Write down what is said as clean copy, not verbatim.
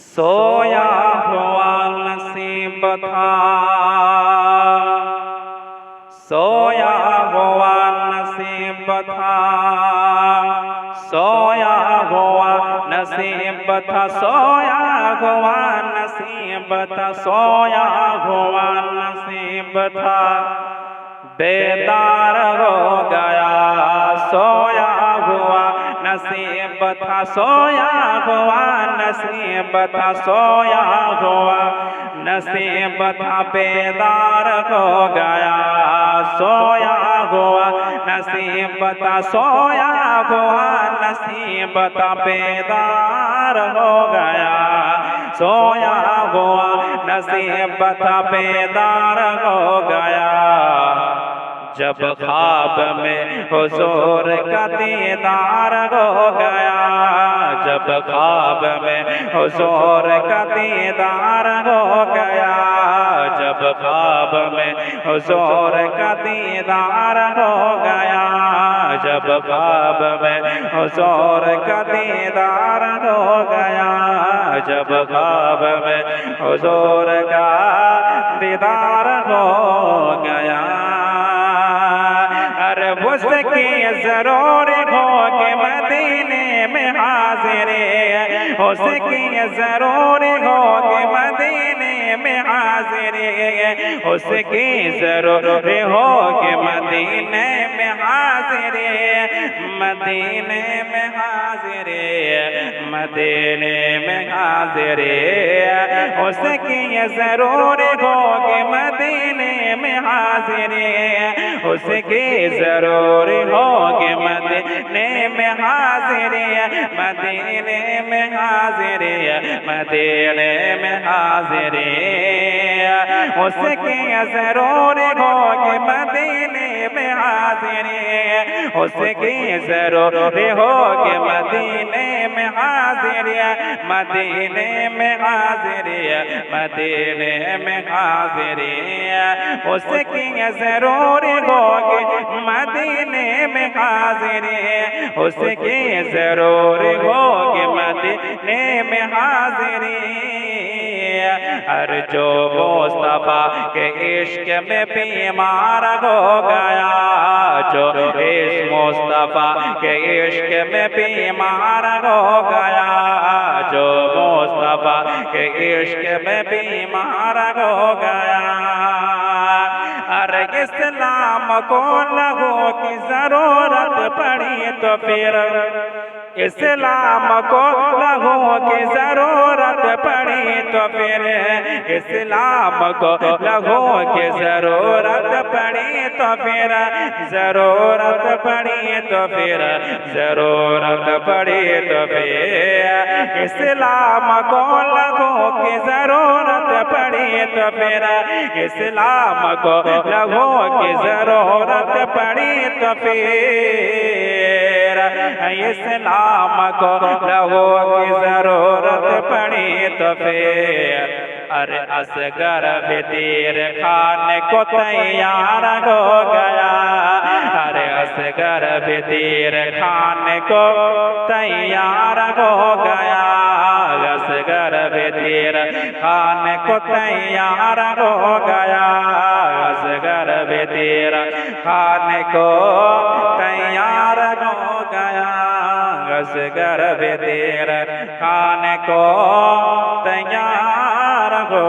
सोया हुआ नसीब था, सोया हुआ नसीब था, सोया हुआ नसीब था, सोया हुआ नसीब था, सोया हुआ नसीब था, बेदार हो गया। सोया हुआ नसीब था, सोया हुआ नसीब था, सोया हुआ नसीब था, बेदार हो गया। सोया हुआ नसीब था, सोया हुआ नसीब था, बेदार हो गया। सोया हुआ नसीब था, बेदार हो गया। जब ख्वाब में हुजूर का दीदार हो गया, जब ख्वाब में हुजूर का दीदार हो गया, जब ख्वाब में हुजूर का दीदार हो गया, जब ख्वाब में हुजूर का दीदार हो गया, जब ख्वाब में हुजूर का दीदार हो गया। उसकी जरूर होगी मदीने में हाजिरे, उसकी जरूर होगी मदीने में हाजिरे, उसकी जरूर होगी मदीने में हाजिरे, मदीने में हाजिरे, मदीने में हाजिरे, उसकी जरूर होगी मदीने में हाजिरे, उसकी जरूर होगी मदीने में हाजिरे, मदीने में हाजिरे, मदीने में हाजिरे, उसकी जरूर होगी मदीने में हाजिरे, उसकी जरूर होगी मदीने में हाजिरे, मदीने में हाजिरे, मदीने में हाजिरे, उसकी जरूर होगी मदीने में हाजिरे, उसकी जरूर होगी मदीने में हाजिरे। हर जो मुस्तफा के इश्क में बीमार हो गया, जो इस मुस्तफा के इश्क में बीमार हो गया, जो मुस्तफा के इश्क में बीमार हो गया। अरे इस्लाम को लहू की जरूरत पड़ी तो फिर, इस्लाम को लहू की जरूरत पड़ी तो फिर, इस्लाम को लहू की जरूरत पड़ी तो फिर, जरूरत पड़ी तो फिर, जरूरत पड़ी तो फिर, इस्लाम को लहू की जरूरत पड़ी तो फिर, इस्लाम को लहू की जरूरत पड़ी तो फिर, इस्लाम को लहू की जरूरत पड़ी तो फिर। अरे असगर भी तीर खाने को तैयार हो गया, अरे असगर भी तीर खाने को तैयार हो गया, असगर भी तीर खाने को तैयार हो गया, असगर भी तीर खाने को तैयार हो गया, असगर भी तीर खाने को तैयार हो